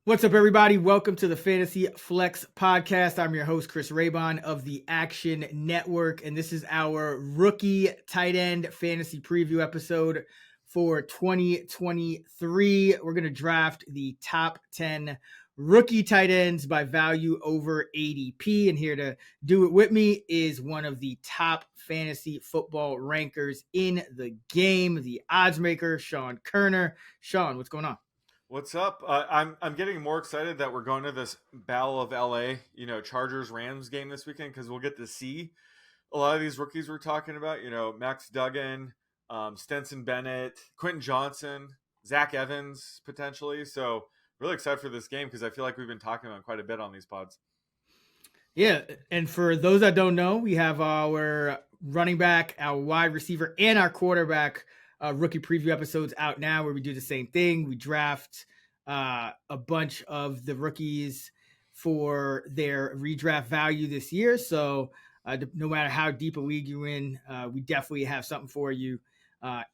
What's up, everybody? Welcome to the Fantasy Flex Podcast. I'm your host, Chris Raybon of the Action Network, and this is our rookie tight end fantasy preview episode for 2023. We're going to draft the top 10 rookie tight ends by value over ADP, and here to do it with me is one of the top fantasy football rankers in the game, the odds maker, Sean Kerner. Sean, what's going on? What's up? I'm getting more excited that we're going to this Battle of LA, Chargers Rams game this weekend because we'll get to see a lot of these rookies we're talking about. Max Duggan, Stenson Bennett, Quentin Johnson, Zach Evans potentially. So really excited for this game because I feel like we've been talking about quite a bit on these pods. Yeah, and for those that don't know, we have our running back, our wide receiver, and our quarterback rookie preview episodes out now where we do the same thing. We draft a bunch of the rookies for their redraft value this year. So no matter how deep a league you're in, we definitely have something for you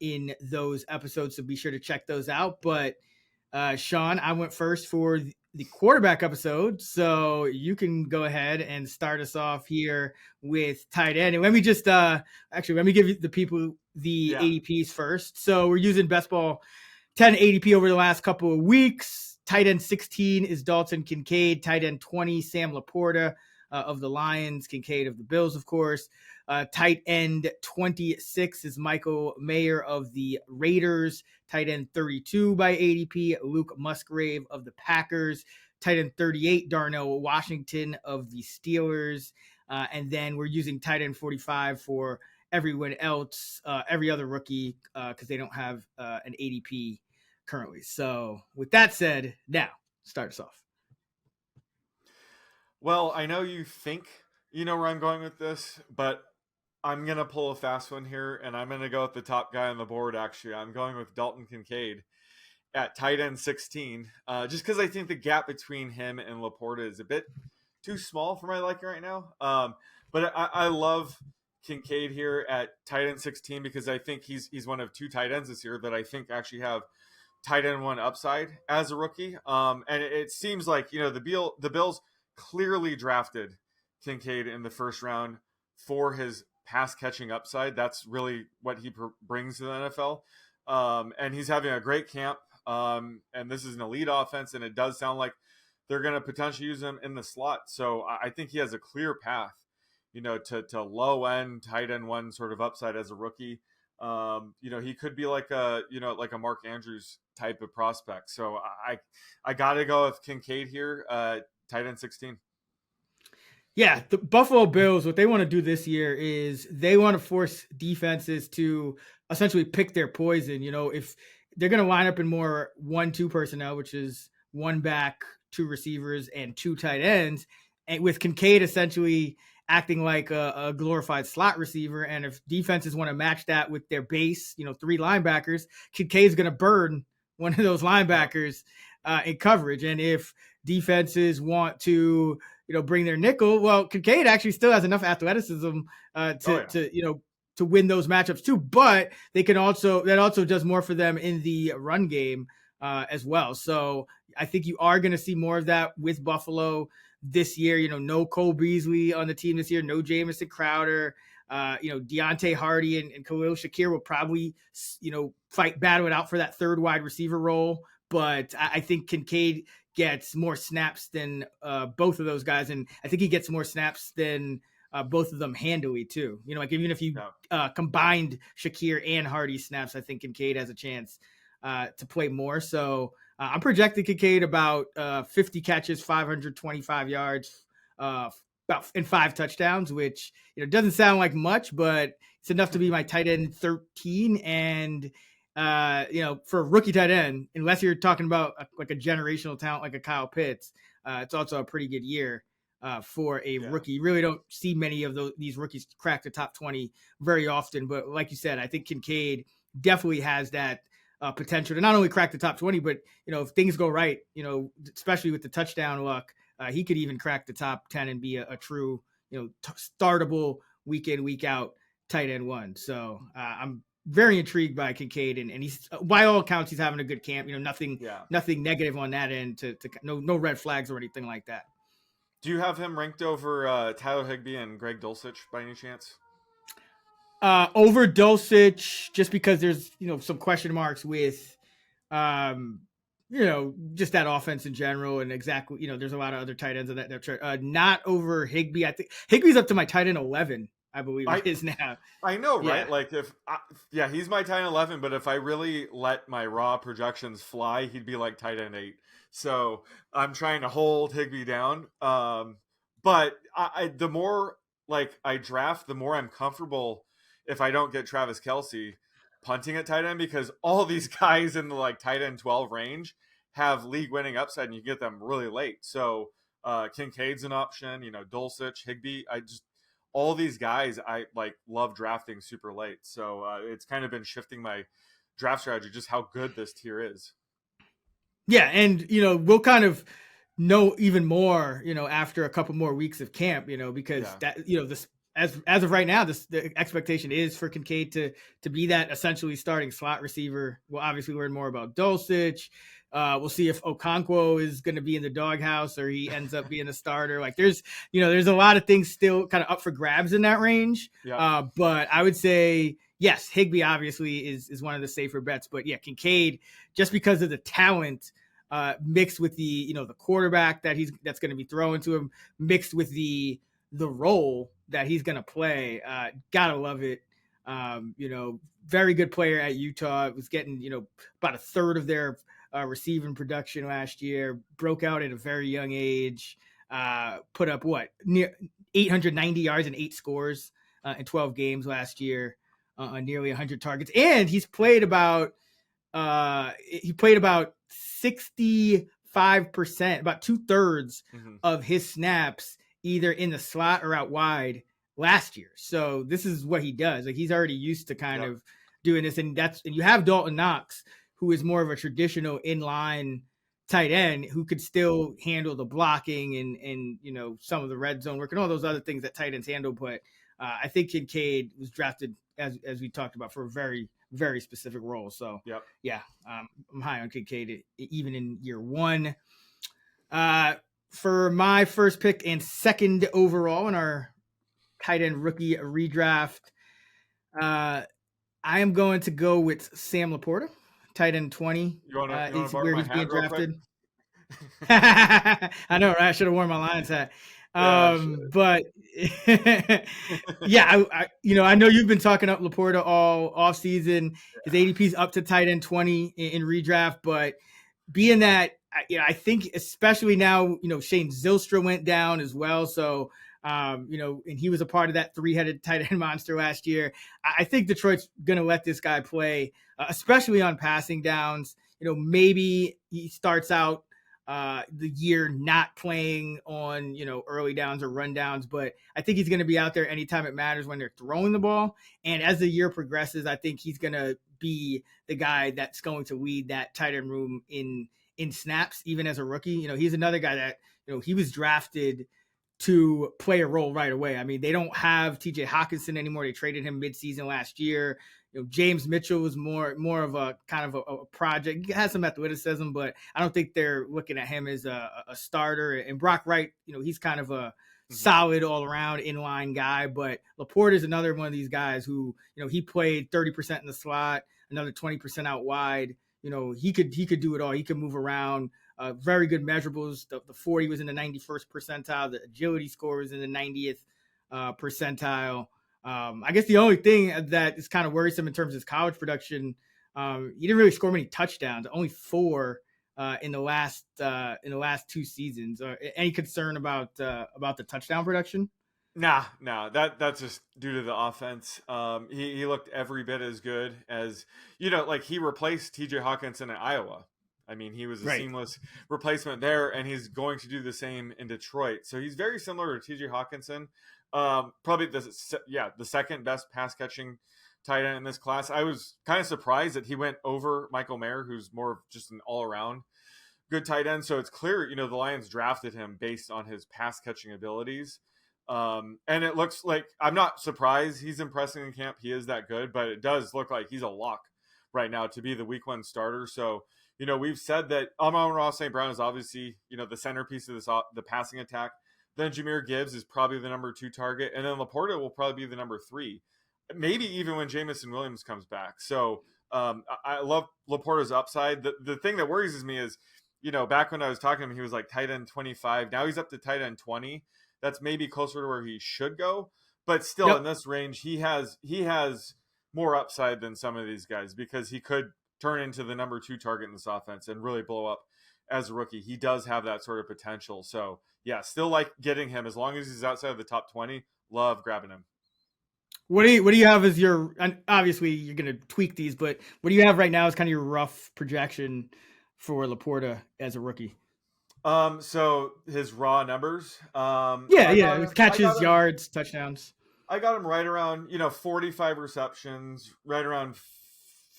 in those episodes. So be sure to check those out. But Sean, I went first for the quarterback episode, so you can go ahead and start us off here with tight end. And let me just let me give you the people the ADPs first. So we're using Best Ball 10 ADP over the last couple of weeks. Tight end 16 is Dalton Kincaid. Tight end 20, Sam LaPorta of the Lions, Kincaid of the Bills, of course. Tight end 26 is Michael Mayer of the Raiders. Tight end 32 by ADP, Luke Musgrave of the Packers. Tight end 38, Darnell Washington of the Steelers. And then we're using tight end 45 for everyone else, every other rookie, because they don't have an ADP currently. So with that said, now start us off. Well, I know you think you know where I'm going with this, but I'm going to pull a fast one here, and I'm going to go with the top guy on the board, actually. I'm going with Dalton Kincaid at tight end 16, just because I think the gap between him and LaPorta is a bit too small for my liking right now. But I love Kincaid here at tight end 16 because I think he's one of two tight ends this year that I think actually have tight end one upside as a rookie. And it seems like, the Bills clearly drafted Kincaid in the first round for his pass catching upside. That's really what he brings to the NFL. And he's having a great camp. And this is an elite offense, and it does sound like they're going to potentially use him in the slot. So I think he has a clear path, to low end tight end one sort of upside as a rookie. He could be like a Mark Andrews type of prospect. So I got to go with Kincaid here, tight end 16. Yeah, the Buffalo Bills, what they want to do this year is they want to force defenses to essentially pick their poison. If they're going to line up in more 1-2 personnel, which is one back, two receivers, and two tight ends, and with Kincaid essentially acting like a glorified slot receiver. And if defenses want to match that with their base, three linebackers, Kincaid's going to burn one of those linebackers in coverage. And if defenses want to, bring their nickel, well, Kincaid actually still has enough athleticism to win those matchups too. But that also does more for them in the run game as well. So I think you are going to see more of that with Buffalo this year. No Cole Beasley on the team this year, no Jamison Crowder. Deontay Hardy and Khalil Shakir will probably, battle it out for that third wide receiver role. But I think Kincaid gets more snaps than both of those guys. And I think he gets more snaps than both of them handily too. Even if you combined Shakir and Hardy snaps, I think Kincaid has a chance to play more. So I'm projecting Kincaid about 50 catches, 525 yards, and 5 touchdowns, which doesn't sound like much, but it's enough to be my tight end 13. And for a rookie tight end, unless you're talking about like a generational talent like a Kyle Pitts, it's also a pretty good year for a rookie. You really don't see many of these rookies crack the top 20 very often. But like you said, I think Kincaid definitely has that potential to not only crack the top 20, but if things go right, especially with the touchdown luck, he could even crack the top 10 and be a true, startable week in, week out tight end one. So I'm very intrigued by Kincaid, and he's by all accounts he's having a good camp. Nothing Yeah. nothing negative on that end. To no red flags or anything like that. Do you have him ranked over Tyler Higbee and Greg Dulcich by any chance? Over Dulcich, just because there's some question marks with just that offense in general, and exactly there's a lot of other tight ends in that depth chart. Not over Higbee. I think Higbee's up to my tight end 11. I believe it is now. I know, right? Yeah. Like he's my tight end 11, but if I really let my raw projections fly, he'd be like tight end 8. So I'm trying to hold Higbee down. But the more like I draft, the more I'm comfortable if I don't get Travis Kelce punting at tight end, because all these guys in the like tight end 12 range have league winning upside, and you get them really late. So Kincaid's an option, Dulcich, Higbee. All these guys I like love drafting super late. So it's kind of been shifting my draft strategy, just how good this tier is. Yeah, and we'll kind of know even more, after a couple more weeks of camp, because that this as of right now, the expectation is for Kincaid to be that essentially starting slot receiver. We'll obviously learn more about Dulcich. We'll see if Okonkwo is going to be in the doghouse or he ends up being a starter. Like there's a lot of things still kind of up for grabs in that range. Yep. But I would say, yes, Higbee obviously is one of the safer bets. But yeah, Kincaid, just because of the talent mixed with the the quarterback that's going to be thrown to him, mixed with the role that he's going to play, gotta love it. Very good player at Utah. Was getting about a third of their receiving production last year. Broke out at a very young age. Put up near 890 yards and 8 scores in 12 games last year on nearly 100 targets, and he's played about 65%, about 2/3 of his snaps either in the slot or out wide last year. So this is what he does. Like he's already used to kind of doing this, and you have Dalton Knox, who is more of a traditional inline tight end who could still handle the blocking and some of the red zone work and all those other things that tight ends handle. But I think Kincaid was drafted, as we talked about, for a very, very specific role. So I'm high on Kincaid even in year one. For my first pick and second overall in our tight end rookie redraft, I am going to go with Sam LaPorta, tight end 20. Is where he's being drafted. I know, right? I should have worn my Lions hat. But yeah, I know you've been talking up LaPorta all off season. His ADP's up to tight end 20 in redraft, but being that I think especially now, Shane Zylstra went down as well. So, and he was a part of that 3-headed tight end monster last year. I think Detroit's going to let this guy play, especially on passing downs. Maybe he starts out the year not playing on, early downs or rundowns, but I think he's going to be out there anytime it matters when they're throwing the ball. And as the year progresses, I think he's going to be the guy that's going to lead that tight end room in snaps, even as a rookie. He's another guy that, he was drafted to play a role right away. I mean, they don't have TJ Hawkinson anymore. They traded him midseason last year. James Mitchell was more of a kind of a project. He has some athleticism, but I don't think they're looking at him as a starter. And Brock Wright, he's kind of a solid all around inline guy. But LaPorta is another one of these guys who, he played 30% in the slot, another 20% out wide. He could do it all. He could move around. Very good measurables. The 40 was in the 91st percentile. The agility score was in the 90th percentile. I guess the only thing that is kind of worrisome in terms of his college production, he didn't really score many touchdowns. Only 4 in the last 2 seasons. Any concern about the touchdown production? Nah, that's just due to the offense. He looked every bit as good as like he replaced TJ Hawkinson at Iowa. I mean, he was a seamless replacement there, and he's going to do the same in Detroit. So he's very similar to TJ Hawkinson. Probably the second best pass catching tight end in this class. I was kind of surprised that he went over Michael Mayer, who's more of just an all around good tight end. So it's clear, the Lions drafted him based on his pass catching abilities. And it looks like, I'm not surprised he's impressing in camp. He is that good, but it does look like he's a lock right now to be the week 1 starter. So, we've said that Amon-Ra St. Brown is obviously, the centerpiece of the passing attack. Then Jahmyr Gibbs is probably the number 2 target. And then LaPorta will probably be the number 3. Maybe even when Jamison Williams comes back. So I love LaPorta's upside. The thing that worries me is, back when I was talking to him, he was like tight end 25. Now he's up to tight end 20. That's maybe closer to where he should go. But still, in this range, he has more upside than some of these guys because he could turn into the number 2 target in this offense and really blow up as a rookie. He does have that sort of potential. So, yeah, still like getting him as long as he's outside of the top 20. Love grabbing him. What do you have as your, and obviously you're going to tweak these, but what do you have right now as kind of your rough projection for LaPorta as a rookie? So his raw numbers. Catches, yards, touchdowns. I got him right around, 45 receptions, right around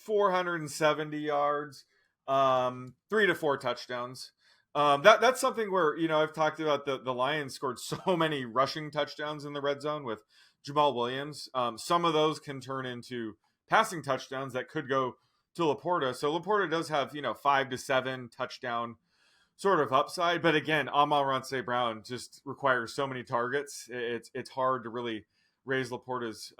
470 yards, 3 to 4 touchdowns. That's something where, I've talked about the Lions scored so many rushing touchdowns in the red zone with Jamal Williams. Some of those can turn into passing touchdowns that could go to LaPorta. So LaPorta does have, 5 to 7 touchdown sort of upside. But again, Amon-Ra St. Brown just requires so many targets. It's hard to really raise LaPorta's,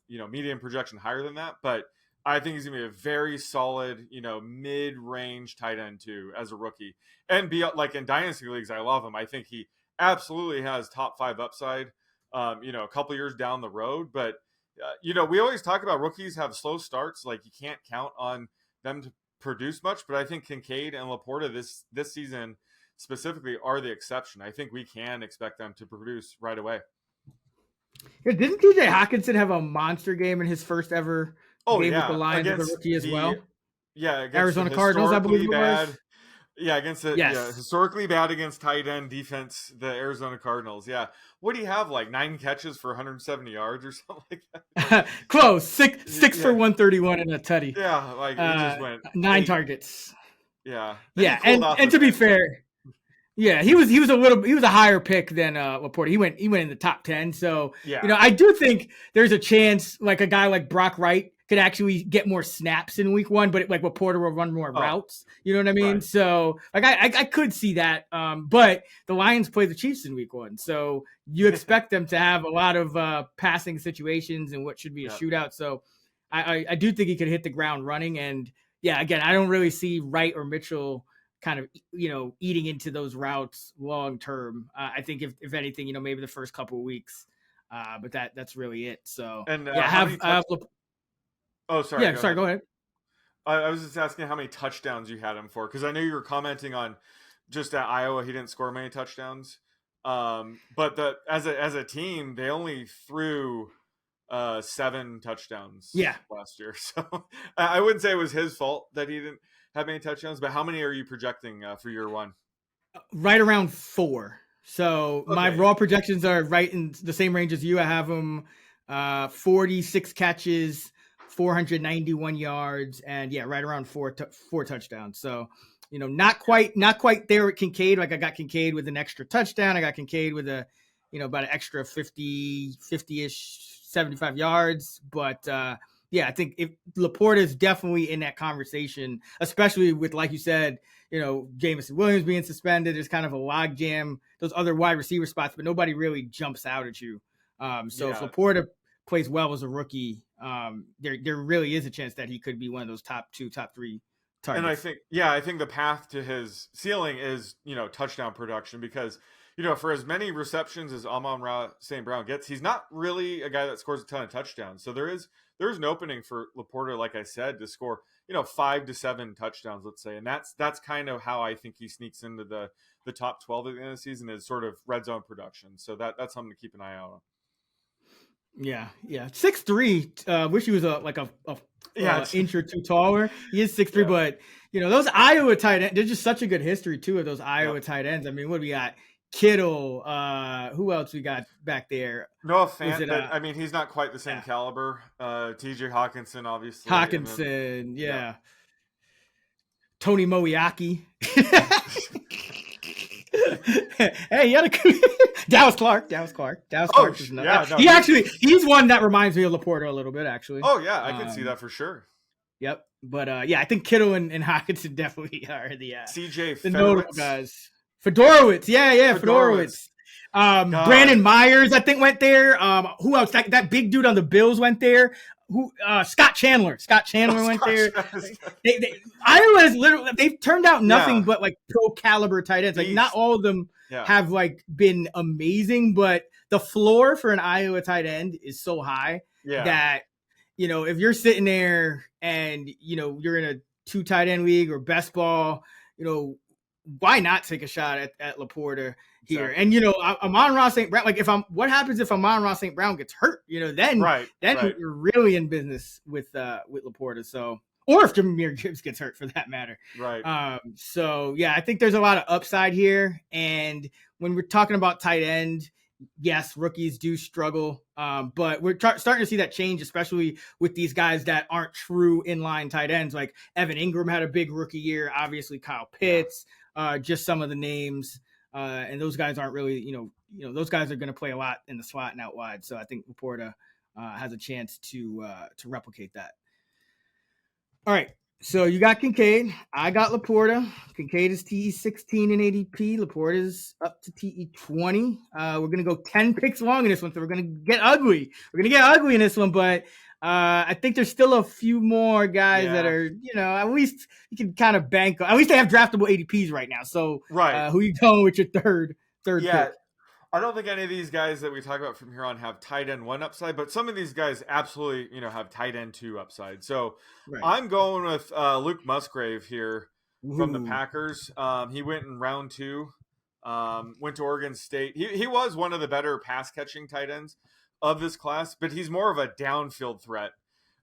median projection higher than that. But I think he's going to be a very solid, mid-range tight end too as a rookie. And be like in dynasty leagues, I love him. I think he absolutely has top 5 upside, a couple years down the road. But, we always talk about rookies have slow starts. Like you can't count on them to produce much. But I think Kincaid and LaPorta this season specifically are the exception. I think we can expect them to produce right away. Yeah, didn't TJ Hawkinson have a monster game in his first ever game with the Lions as a rookie as well? Yeah, against Arizona Cardinals, I believe it was. Yeah, historically bad against tight end defense, the Arizona Cardinals. Yeah. What do you have, like 9 catches for 170 yards or something like that? Close. Six for 131 and a tutty. Yeah, like it just went 9 targets. Yeah. Yeah, and to be fair, yeah, he was a higher pick than LaPorta. He went in the top 10. So I do think there's a chance like a guy like Brock Wright could actually get more snaps in week 1, but like LaPorta will run more routes. You know what I mean? Right. So like I could see that. But the Lions play the Chiefs in week 1, so you expect them to have a lot of passing situations and what should be a shootout. So I do think he could hit the ground running. And again, I don't really see Wright or Mitchell kind of, eating into those routes long term. I think if anything, maybe the first couple of weeks, but that's really it. So and sorry. Yeah, go ahead. I was just asking how many touchdowns you had him for, because I know you were commenting on just at Iowa he didn't score many touchdowns. But as a team they only threw 7 touchdowns last year. So I wouldn't say it was his fault that he didn't have many touchdowns, but how many are you projecting for year 1? Right around 4. So my raw projections are right in the same range as you. I have him 46 catches, 491 yards, and right around 4 touchdowns. So, not quite there at Kincaid. Like I got Kincaid with an extra touchdown. I got Kincaid with a, about an extra 50-ish, 75 yards. But I think if LaPorta is definitely in that conversation, especially with, like you said, Jamison Williams being suspended, there's kind of a log jam, those other wide receiver spots, but nobody really jumps out at you. If LaPorta plays well as a rookie, there really is a chance that he could be one of those top 2, top 3 targets. And I think the path to his ceiling is, touchdown production, because, for as many receptions as Amon-Ra St. Brown gets, he's not really a guy that scores a ton of touchdowns. So there is an opening for LaPorta, like I said, to score, 5 to 7 touchdowns, let's say. And that's kind of how I think he sneaks into the top 12 at the end of the season, is sort of red zone production. So that's something to keep an eye out on. Yeah. 6'3". Wish he was inch or 2 taller. He is 6'3", but those Iowa tight ends, there's just such a good history too of those Iowa tight ends. I mean, what do we got? Kittle. Who else we got back there? Noah Fant, but he's not quite the same caliber. TJ Hawkinson, obviously. Tony Moeaki. Hey, you had a Dallas Clark. Is yeah, no, he's one that reminds me of LaPorta a little bit, actually. Oh yeah, I can see that for sure. Yep, but yeah, I think Kittle and Hockenson definitely are CJ the notable Fedorowicz. guys. Fedorowicz, Fedorowicz. Brandon Myers, I think, went there. Who else? That big dude on the Bills went there. Scott Chandler went there. Iowa has literally, they've turned out nothing but like pro caliber tight ends. Like not all of them have like been amazing, but the floor for an Iowa tight end is so high that, you know, if you're sitting there and, you know, you're in a 2 tight end league or best ball, you know, why not take a shot at LaPorta here? Exactly. And, you know, Amon-Ra St. Brown, like what happens if Amon-Ra St. Brown gets hurt? You know, then you're really in business with LaPorta. So, or if Jahmyr Gibbs gets hurt for that matter. Right. So yeah, I think there's a lot of upside here. And when we're talking about tight end, yes, rookies do struggle. But we're starting to see that change, especially with these guys that aren't true inline tight ends. Like Evan Ingram had a big rookie year. Obviously Kyle Pitts, just some of the names. And those guys aren't really, you know, those guys are going to play a lot in the slot and out wide. So I think LaPorta has a chance to replicate that. All right. So you got Kincaid. I got LaPorta. Kincaid is TE 16 in ADP. LaPorta is up to TE 20. We're going to go 10 picks long in this one. So we're going to get ugly. In this one, but I think there's still a few more guys that are, you know, at least you can kind of bank on. At least they have draftable ADPs right now. So who you going with your third pick? I don't think any of these guys that we talk about from here on have tight end 1 upside, but some of these guys absolutely, you know, have tight end 2 upside. So I'm going with Luke Musgrave here from the Packers. He went in round 2, went to Oregon State. He was one of the better pass catching tight ends of this class, but he's more of a downfield threat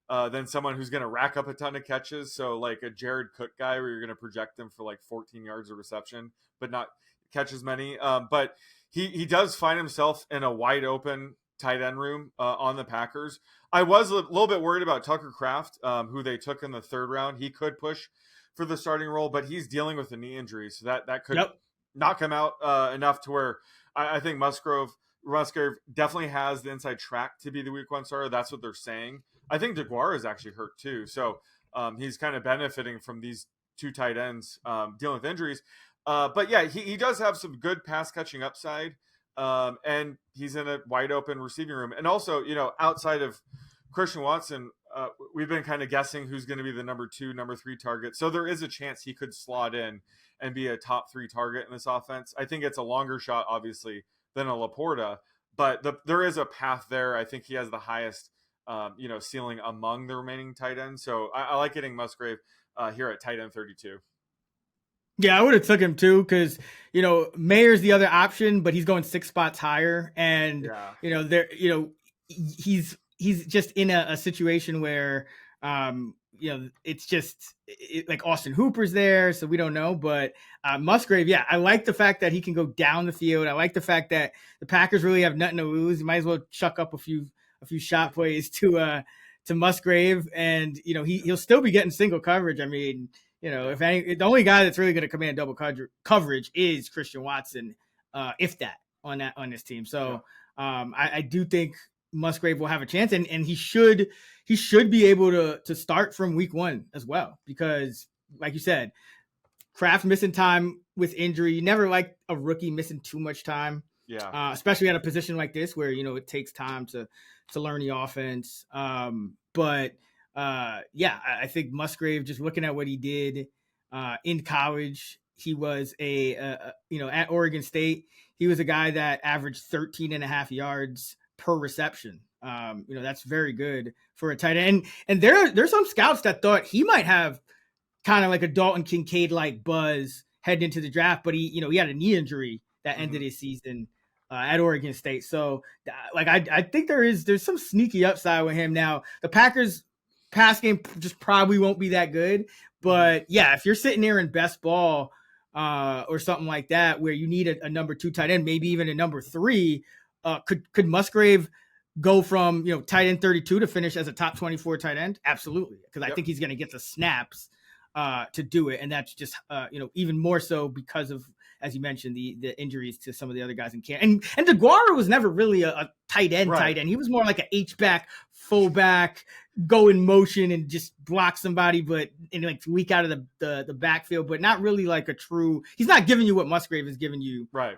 than someone who's going to rack up a ton of catches. So like a Jared Cook guy where you're going to project him for like 14 yards of reception, but not catch as many. But he does find himself in a wide open tight end room on the Packers. I was a little bit worried about Tucker Kraft, who they took in the 3rd round. He could push for the starting role, but he's dealing with a knee injury. So that could knock him out enough to where I think Musgrave definitely has the inside track to be the week 1 starter. That's what they're saying. I think DeGuara is actually hurt too. So he's kind of benefiting from these 2 tight ends dealing with injuries. But yeah, he does have some good pass catching upside. And he's in a wide open receiving room. And also, you know, outside of Christian Watson, we've been kind of guessing who's going to be the number 2, number 3 target. So there is a chance he could slot in and be a top 3 target in this offense. I think it's a longer shot, obviously, than a LaPorta, but there is a path there. I think he has the highest, you know, ceiling among the remaining tight ends. So I like getting Musgrave here at tight end 32. Yeah, I would have took him too because, you know, Mayer's the other option, but he's going 6 spots higher, and you know, he's just in a situation where, you know, it's just like Austin Hooper's there, so we don't know. But Musgrave, I like the fact that he can go down the field. I like the fact that the Packers really have nothing to lose. You might as well chuck up a few shot plays to Musgrave, and you know he'll still be getting single coverage. I mean, you know, the only guy that's really going to command double coverage is Christian Watson, if that on this team. So I do think Musgrave will have a chance, and he should be able to start from week 1 as well, because like you said, Kraft missing time with injury. You never like a rookie missing too much time. Especially at a position like this where, you know, it takes time to learn the offense. But I think Musgrave, just looking at what he did in college, he was you know, at Oregon State, he was a guy that averaged 13.5 yards per reception. You know, that's very good for a tight end. And there's some scouts that thought he might have kind of like a Dalton Kincaid like buzz heading into the draft, but he had a knee injury that ended his season at Oregon State. So like I think there's some sneaky upside with him. Now the Packers pass game just probably won't be that good, but yeah, if you're sitting there in best ball or something like that where you need a number 2 tight end, maybe even a number 3, could Musgrave go from, you know, tight end 32 to finish as a top 24 tight end? Absolutely, because I think he's going to get the snaps to do it, and that's just you know, even more so because of as you mentioned, the injuries to some of the other guys in camp. And DeGuara was never really a tight end. He was more like an H-back, fullback, go in motion and just block somebody, but in like week out of the backfield, but not really like a true. He's not giving you what Musgrave is giving you, right?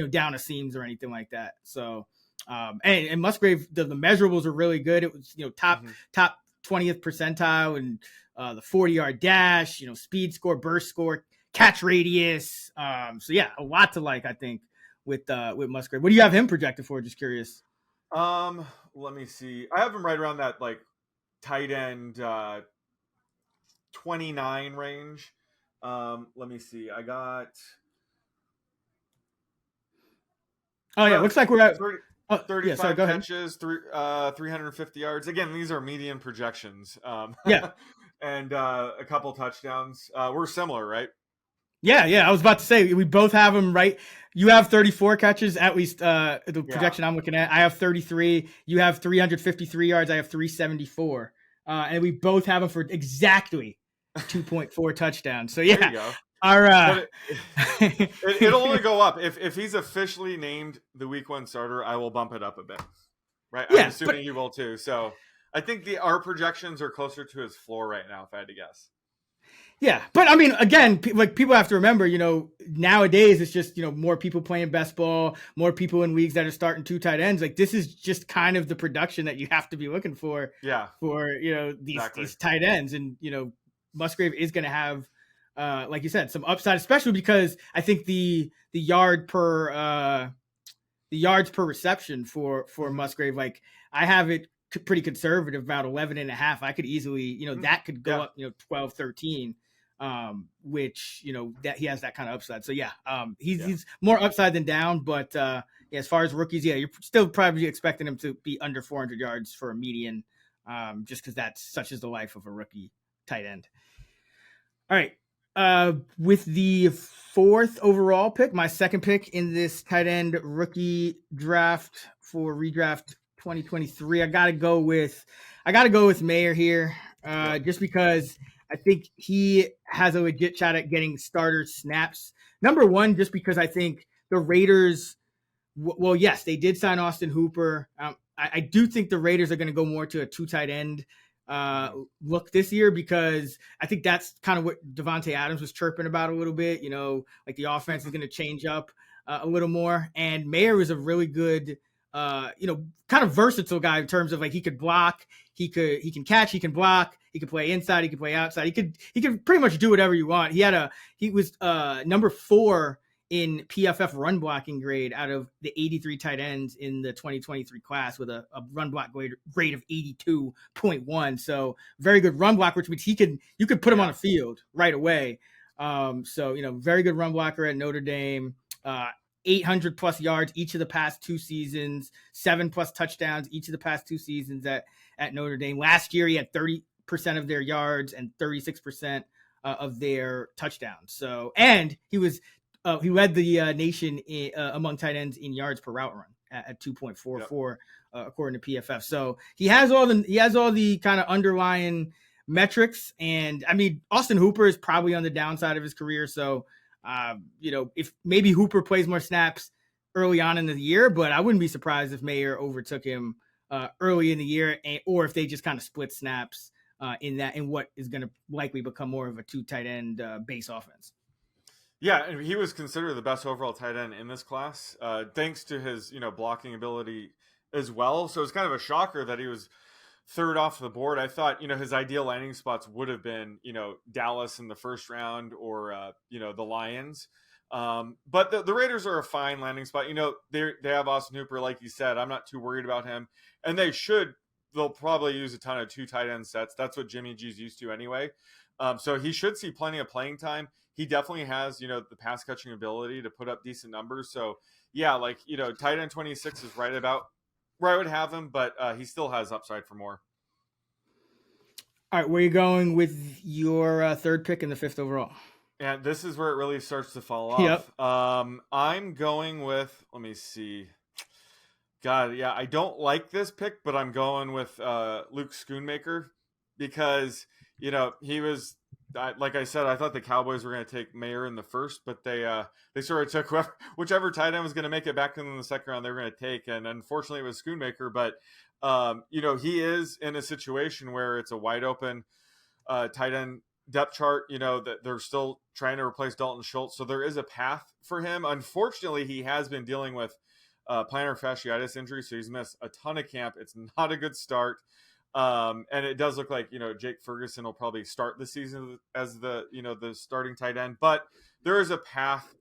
Down the seams or anything like that. So, and Musgrave, the measurables are really good. It was top 20th percentile and the 40-yard dash, speed score, burst score, catch radius. So yeah, a lot to like, I think, with Musgrave. What do you have him projected for? Just curious. Let me see. I have him right around that like tight end 29 range. Let me see. I got. Oh yeah, looks like we're at 35 catches, 350 yards. Again, these are median projections. Yeah. And a couple touchdowns. We're similar, right? Yeah. I was about to say we both have them right. You have 34 catches, at least the projection I'm looking at. I have 33. You have 353 yards. I have 374. And we both have them for exactly 2.4 touchdowns. So yeah. There you go. It'll only go up if he's officially named the week 1 starter. I will bump it up a bit, right? Yeah, I'm assuming he will too. So I think our projections are closer to his floor right now, if I had to guess. Yeah, but I mean, again, like people have to remember, nowadays it's just more people playing best ball, more people in leagues that are starting 2 tight ends. Like this is just kind of the production that you have to be looking for. Yeah. For these tight ends, and Musgrave is going to have. Like you said, some upside, especially because I think the yards per reception for Musgrave, like I have it pretty conservative, about 11.5. I could easily, that could go up, 12, 13, which, that he has that kind of upside. So yeah, he's more upside than down, but as far as rookies, you're still probably expecting him to be under 400 yards for a median, just because that's such is the life of a rookie tight end. All right. With the 4th overall pick, my second pick in this tight end rookie draft for redraft 2023, I gotta go with Mayer here, just because I think he has a legit shot at getting starter snaps. Number one, just because I think the Raiders, well, yes, they did sign Austin Hooper. I do think the Raiders are going to go more to a 2 tight end look this year, because I think that's kind of what Devontae Adams was chirping about a little bit, like the offense is going to change up a little more. And Mayer is a really good, kind of versatile guy in terms of like he could block, he can catch, he can block, he could play inside, he could play outside, he could pretty much do whatever you want. He was number 4 in PFF run blocking grade out of the 83 tight ends in the 2023 class, with a run block grade of 82.1. So very good run block, which means you could put him on the field right away. So, very good run blocker at Notre Dame, 800 plus yards each of the past 2 seasons, 7 plus touchdowns each of the past 2 seasons at Notre Dame. Last year, he had 30% of their yards and 36% of their touchdowns. So, and he led the nation among tight ends in yards per route run at 2.44, according to PFF. So he has all the kind of underlying metrics. And I mean, Austin Hooper is probably on the downside of his career. So, if maybe Hooper plays more snaps early on in the year, but I wouldn't be surprised if Mayer overtook him early in the year, or if they just kind of split snaps in what is going to likely become more of a 2 tight end base offense. Yeah, and he was considered the best overall tight end in this class, thanks to his blocking ability as well. So it's kind of a shocker that he was 3rd off the board. I thought his ideal landing spots would have been Dallas in the 1st round, or the Lions. But the Raiders are a fine landing spot. They have Austin Hooper, like you said. I'm not too worried about him, and they'll probably use a ton of 2 tight end sets. That's what Jimmy G's used to anyway. So he should see plenty of playing time. He definitely has, the pass catching ability to put up decent numbers. So yeah, tight end 26 is right about where I would have him, but he still has upside for more. All right, where are you going with your 3rd pick in the 5th overall? And this is where it really starts to fall off. Yep. I'm going with, let me see. God, yeah, I don't like this pick, but I'm going with Luke Schoonmaker, because he was like I said, I thought the Cowboys were going to take Mayer in the first, but they sort of took whichever tight end was going to make it back in the second round they were going to take, and unfortunately it was Schoonmaker. But he is in a situation where it's a wide open tight end depth chart. That they're still trying to replace Dalton Schultz, so there is a path for him. Unfortunately, he has been dealing with plantar fasciitis injury, so he's missed a ton of camp. It's not a good start. And it does look like, Jake Ferguson will probably start the season as the starting tight end, but there is a path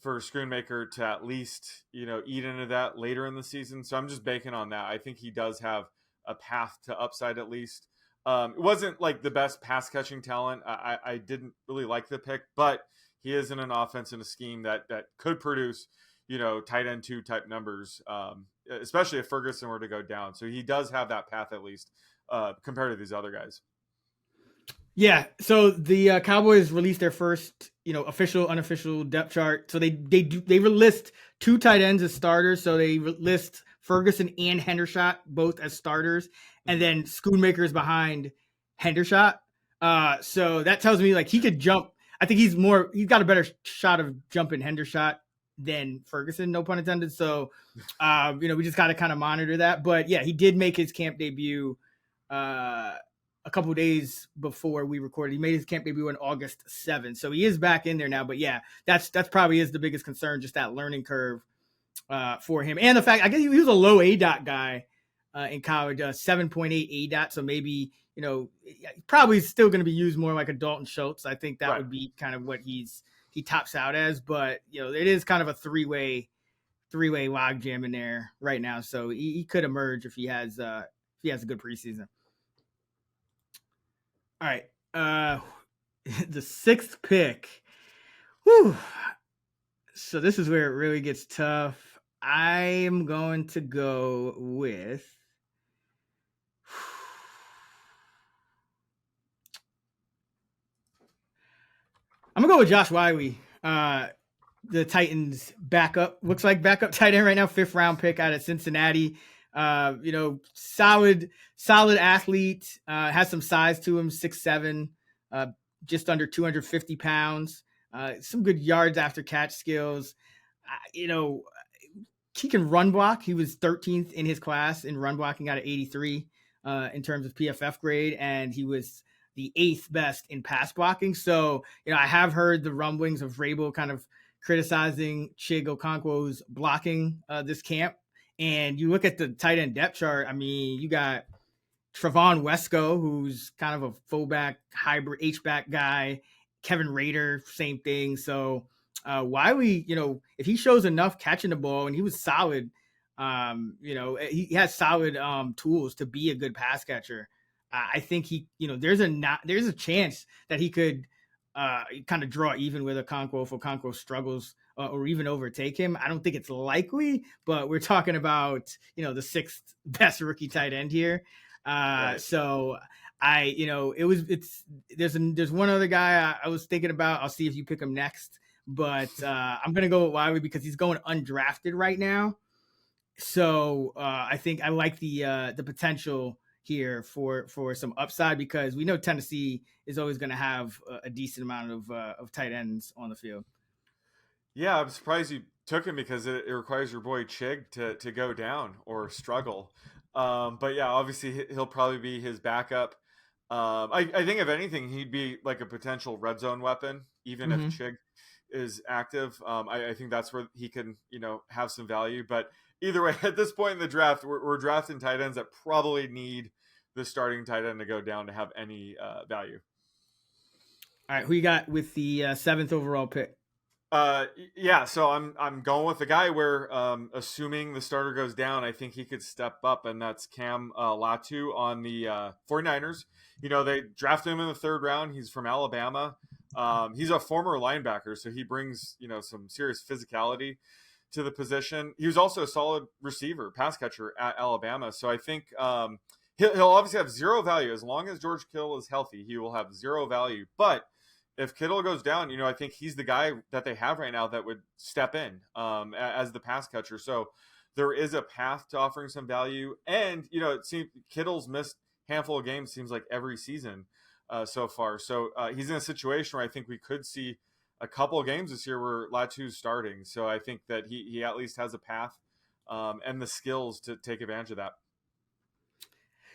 for Schoonmaker to at least, eat into that later in the season. So I'm just banking on that. I think he does have a path to upside at least. It wasn't like the best pass catching talent. I didn't really like the pick, but he is in an offense and a scheme that could produce, tight end 2 type numbers, especially if Ferguson were to go down. So he does have that path at least compared to these other guys. Yeah. So the Cowboys released their first, official, unofficial depth chart. So they list 2 tight ends as starters. So they list Ferguson and Hendershot both as starters, and then Schoonmaker is behind Hendershot. So that tells me like he could jump. I think he's got a better shot of jumping Hendershot than Ferguson, no pun intended. So, we just got to kind of monitor that. But yeah, he did make his camp debut a couple of days before we recorded. He made his camp debut on August 7th. So he is back in there now. But yeah, that's probably is the biggest concern, just that learning curve for him. And the fact, I guess he was a low ADOT guy in college, 7.8 ADOT. So maybe, probably still going to be used more like a Dalton Schultz. I think that would be kind of what he tops out as. But, it is kind of a three-way log jam in there right now. So he could emerge if he has a good preseason. All right. The 6th pick. Whew. So this is where it really gets tough. I am going to go with Josh Whyle. The Titans looks like backup tight end right now, 5th round pick out of Cincinnati. Solid athlete, has some size to him, 6'7", just under 250 pounds, some good yards after catch skills. He can run block. He was 13th in his class in run blocking out of 83 in terms of PFF grade, and he was the 8th best in pass blocking. So, I have heard the rumblings of Vrabel kind of criticizing Chig Okonkwo's blocking this camp. And you look at the tight end depth chart. I mean, you got Trevon Wesco, who's kind of a fullback hybrid H-back guy. Kevin Rader, same thing. So Whyle, if he shows enough catching the ball, and he was solid, he has solid tools to be a good pass catcher. I think there's a chance that he could kind of draw even with Okonkwo if Okonkwo struggles or even overtake him. I don't think it's likely, but we're talking about, the 6th best rookie tight end here. Right. So there's one other guy I was thinking about. I'll see if you pick him next, but I'm going to go with Whyle because he's going undrafted right now. So I think I like the potential here for some upside, because we know Tennessee is always going to have a decent amount of tight ends on the field. Yeah, I'm surprised you took him because it requires your boy Chig to go down or struggle. But yeah, obviously he'll probably be his backup. I think if anything, he'd be like a potential red zone weapon, even if Chig is active. I think that's where he can, have some value. But either way, at this point in the draft, we're drafting tight ends that probably need the starting tight end to go down to have any value. All right, who you got with the 7th overall pick? Yeah, so I'm going with the guy where, assuming the starter goes down, I think he could step up, and that's Cam Latu on the 49ers. They drafted him in the 3rd round. He's from Alabama. He's a former linebacker, so he brings, some serious physicality to the position. He was also a solid receiver, pass catcher at Alabama. So I think he'll obviously have zero value. As long as George Kittle is healthy, he will have zero value. But if Kittle goes down, I think he's the guy that they have right now that would step in as the pass catcher. So there is a path to offering some value. And, it seems Kittle's missed handful of games, seems like every season. so far. So he's in a situation where I think we could see a couple of games this year where Latu's starting. So I think that he at least has a path and the skills to take advantage of that.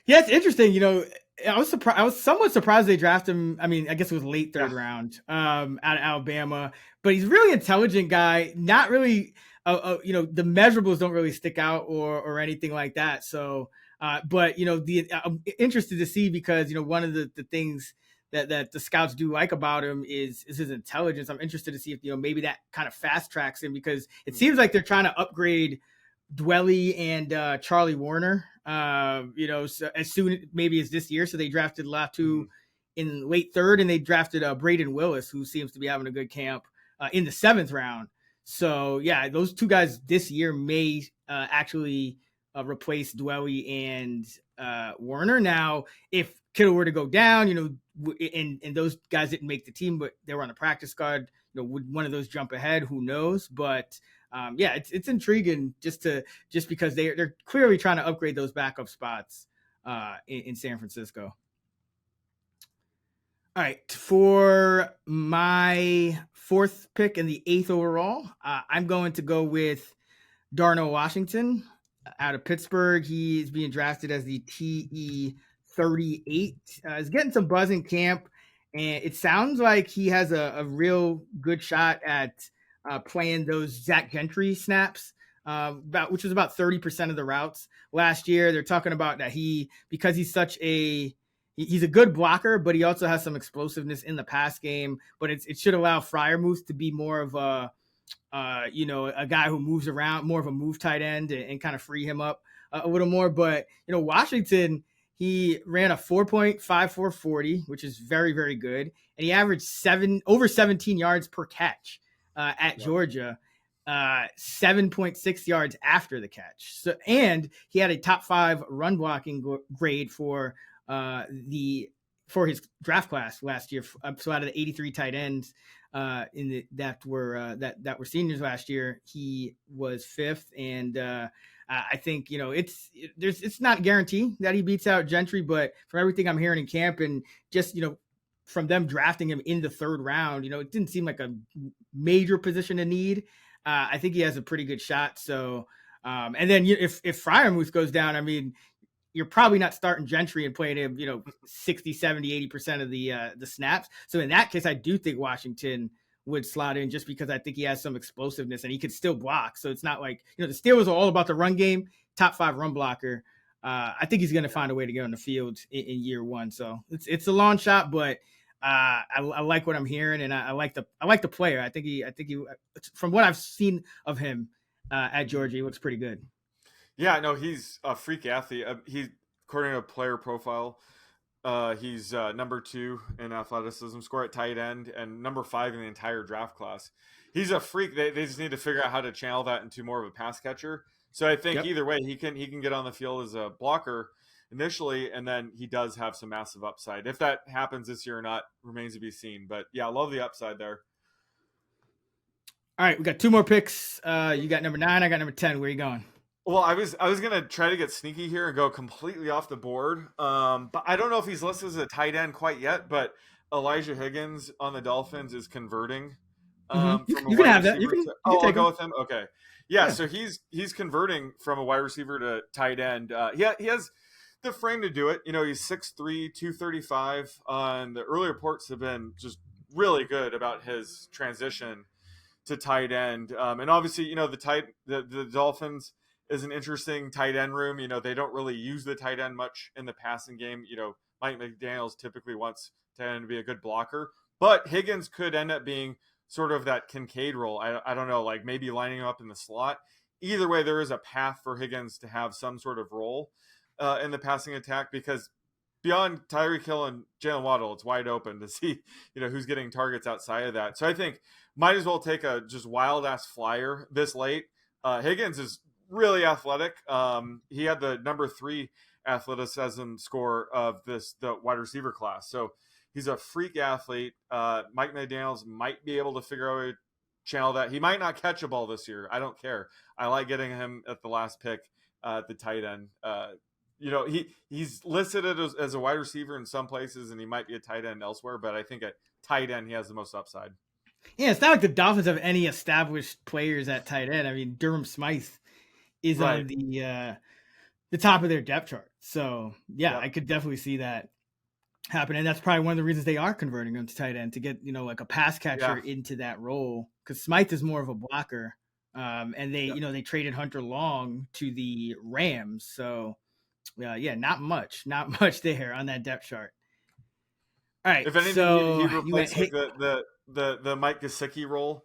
Yeah, it's interesting. I was surprised. I was somewhat surprised they drafted him. I mean, I guess it was late third round out of Alabama, but he's a really intelligent guy. Not really, the measurables don't really stick out or anything like that. So, but I'm interested to see because one of the things that the scouts do like about him is his intelligence. I'm interested to see if maybe that kind of fast tracks him because it seems like they're trying to upgrade Dwelly and Charlie Warner. So as soon maybe as this year. So they drafted Latu in late third, and they drafted Brayden Willis, who seems to be having a good camp in the 7th round. So yeah, those two guys this year may actually replace Dwelly and Warner. Now, if Kittle were to go down, and those guys didn't make the team, but they were on the practice squad, would one of those jump ahead? Who knows? But yeah, it's intriguing just because they're clearly trying to upgrade those backup spots in San Francisco. All right, for my 4th pick and the 8th overall, I'm going to go with Darnell Washington out of Pittsburgh. He is being drafted as the TE 38. He's getting some buzz in camp, and it sounds like he has a real good shot at playing those Zach Gentry snaps, which was about 30% of the routes last year. They're talking about that because he's he's a good blocker, but he also has some explosiveness in the pass game. But it should allow Freiermuth to be more of a guy who moves around, more of a move tight end and kind of free him up a little more. But Washington, he ran a 4.5440, which is very, very good, and he averaged over 17 yards per catch at Georgia. 7.6 yards after the catch. So, and he had a top 5 run blocking grade for his draft class last year. So out of the 83 tight ends that were seniors last year, he was 5th. And I think it's not guaranteed that he beats out Gentry, but from everything I'm hearing in camp and just from them drafting him in the 3rd round, it didn't seem like a major position to need. I think he has a pretty good shot. So, and then if Freiermuth goes down, I mean, you're probably not starting Gentry and playing him, 60, 70, 80% of the snaps. So in that case, I do think Washington would slot in just because I think he has some explosiveness and he could still block. So it's not like, the Steelers are all about the run game, top 5 run blocker. I think he's going to find a way to get on the field in year 1. So it's a long shot, but I like what I'm hearing, and I like the player. I think he, from what I've seen of him at Georgia, he looks pretty good. Yeah, no, he's a freak athlete. He, according to Player Profile, he's number 2 in athleticism score at tight end and number 5 in the entire draft class. He's a freak. They just need to figure out how to channel that into more of a pass catcher. So I think either way, he can get on the field as a blocker initially, and then he does have some massive upside. If that happens this year or not remains to be seen. But yeah, I love the upside there. All right, we got 2 more picks. You got number 9, I got number 10. Where are you going? Well, I was gonna try to get sneaky here and go completely off the board. But I don't know if he's listed as a tight end quite yet. But Elijah Higgins on the Dolphins is converting. You can have that. I'll go with him. Okay. Yeah. So he's converting from a wide receiver to tight end. He has the frame to do it. He's 6'3", 235. The early reports have been just really good about his transition to tight end. And obviously, the Dolphins is an interesting tight end room. They don't really use the tight end much in the passing game. Mike McDaniels typically wants tight end to be a good blocker, but Higgins could end up being sort of that Kincaid role. I don't know, like maybe lining him up in the slot. Either way, there is a path for Higgins to have some sort of role in the passing attack, because beyond Tyreek Hill and Jalen Waddle, it's wide open to see, who's getting targets outside of that. So I think might as well take a just wild ass flyer this late. Higgins is really athletic. He had the number 3 athleticism score of the wide receiver class. So he's a freak athlete. Mike McDaniels might be able to figure out a channel that. He might not catch a ball this year. I don't care. I like getting him at the last pick at the tight end. he's listed as a wide receiver in some places, and he might be a tight end elsewhere. But I think at tight end he has the most upside. Yeah, it's not like the Dolphins have any established players at tight end. I mean, Durham Smythe is on the top of their depth chart. So yeah, I could definitely see that happen. And that's probably one of the reasons they are converting him to tight end, to get, like a pass catcher into that role. Because Smythe is more of a blocker. And they traded Hunter Long to the Rams. So not much there on that depth chart. All right. If anything, so he replaced the Mike Gesicki role,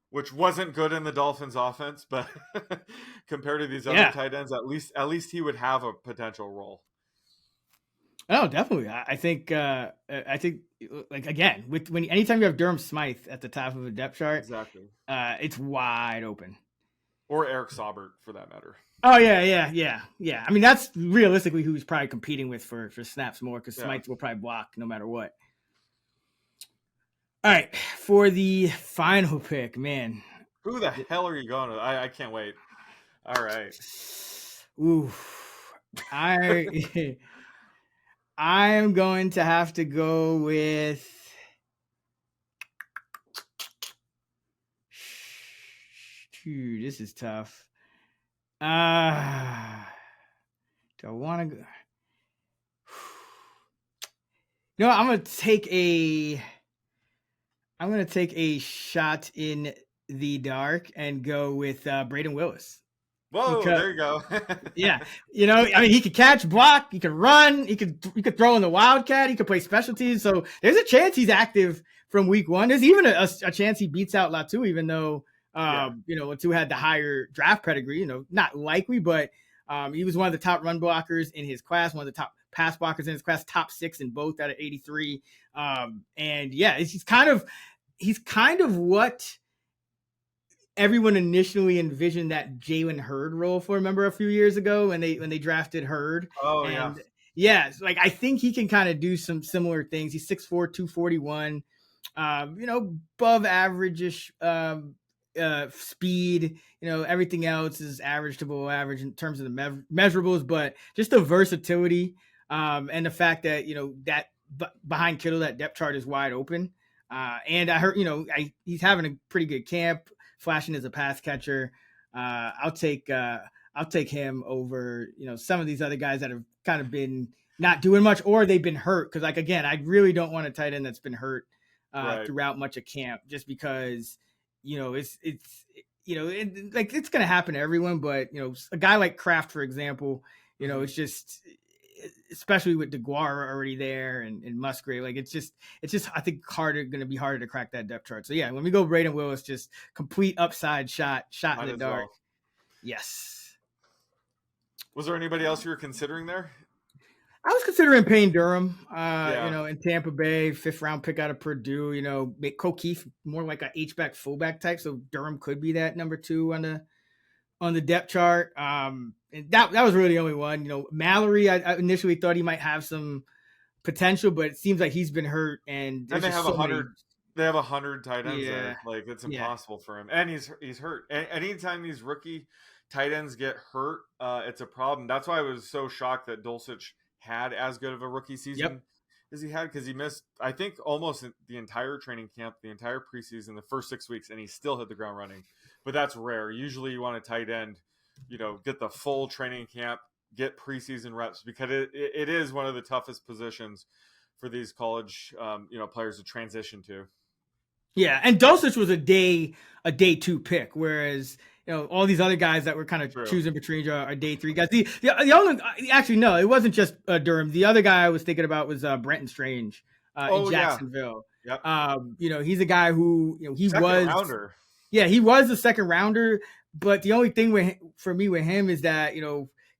which wasn't good in the Dolphins offense, but compared to these other tight ends, at least he would have a potential role. Oh, definitely. I think like, again, anytime you have Durham Smythe at the top of a depth chart, exactly, it's wide open. Or Eric Saubert, for that matter. Oh yeah. I mean, that's realistically who he's probably competing with for snaps more, because Smythe will probably block no matter what. All right, for the final pick, man. Who the hell are you going with? I can't wait. All right. Ooh, I'm going to have to go with. Dude, this is tough. Do I want to go? No, I'm going to take a shot in the dark and go with Brayden Willis. Whoa, there you go. Yeah. I mean, he could catch, block, he could run, he could throw in the Wildcat, he could play specialties. So there's a chance he's active from week one. There's even a chance he beats out Latu, even though, Latu had the higher draft pedigree, not likely, but he was one of the top run blockers in his class, one of the top pass blockers in his class, top 6 in both out of 83. And yeah, he's kind of what everyone initially envisioned that Jalen Hurd role for. Remember a few years ago when they drafted Hurd? Oh, and yeah. Like, I think he can kind of do some similar things. He's 6'4", 241, above average-ish speed. Everything else is average to below average in terms of the measurables, but just the versatility and the fact that, that behind Kittle, that depth chart is wide open. And I heard, he's having a pretty good camp, flashing as a pass catcher. I'll take him over, some of these other guys that have kind of been not doing much, or they've been hurt. Cause like, again, I really don't want a tight end that's been hurt throughout much of camp, just because, it's going to happen to everyone. But, a guy like Kraft, for example, it's just, especially with DeGuara already there and Musgrave, like it's just I think going to be harder to crack that depth chart. So yeah, when we go Brayden Willis, just complete upside shot in the dark. Well. Yes. Was there anybody else you were considering there? I was considering Payne Durham, in Tampa Bay, 5th round pick out of Purdue. Make O'Keefe more like a H-back fullback type, so Durham could be that number 2 on the depth chart. And that was really the only one. Mallory, I initially thought he might have some potential, but it seems like he's been hurt, and they have 100. They have 100 tight ends there. Like, it's impossible for him, and he's hurt. And anytime these rookie tight ends get hurt, it's a problem. That's why I was so shocked that Dulcich had as good of a rookie season as he had, because he missed, I think, almost the entire training camp, the entire preseason, the first 6 weeks, and he still hit the ground running. But that's rare. Usually you want a tight end, get the full training camp, get preseason reps, because it is one of the toughest positions for these college players to transition to. Yeah, and Dulcich was a day 2 pick, whereas all these other guys that were kind of choosing between are day 3 guys. The only, actually, no, it wasn't just Durham. The other guy I was thinking about was Brenton Strange in Jacksonville. Yeah. Yep. He's a guy who he second was rounder. Yeah, he was a second rounder, but the only thing for me with him is that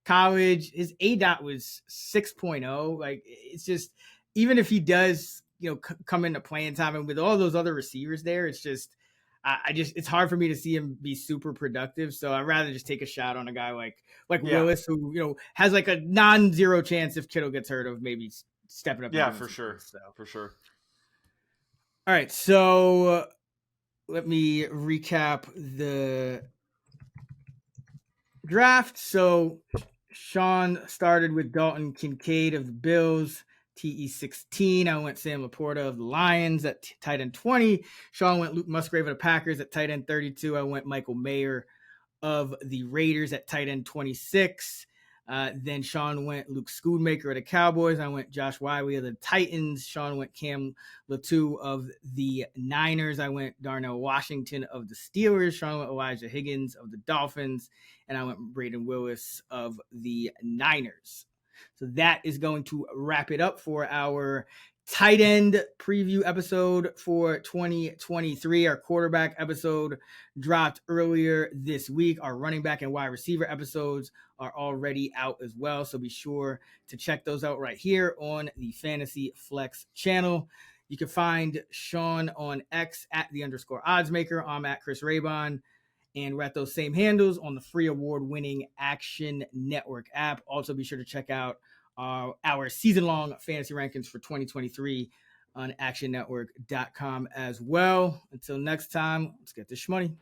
college, his ADOT was 6.0. Like, it's just, even if he does come into playing time, and with all those other receivers there, it's just. It's hard for me to see him be super productive. So I'd rather just take a shot on a guy like Willis, who, has like a non-zero chance if Kittle gets hurt of maybe stepping up. Yeah, for sure. For sure. All right. So let me recap the draft. So Sean started with Dalton Kincaid of the Bills, TE 16. I went Sam LaPorta of the Lions at tight end 20. Sean went Luke Musgrave of the Packers at tight end 32. I went Michael Mayer of the Raiders at tight end 26. Then Sean went Luke Schoonmaker of the Cowboys. I went Josh Whyle of the Titans. Sean went Cam Latu of the Niners. I went Darnell Washington of the Steelers. Sean went Elijah Higgins of the Dolphins. And I went Brayden Willis of the Niners. So that is going to wrap it up for our tight end preview episode for 2023. Our quarterback episode dropped earlier this week. Our running back and wide receiver episodes are already out as well. So be sure to check those out right here on the Fantasy Flex channel. You can find Sean on X at @_oddsmaker. I'm at Chris Raybon. And we're at those same handles on the free award-winning Action Network app. Also, be sure to check out our season-long fantasy rankings for 2023 on actionnetwork.com as well. Until next time, let's get this shmoney.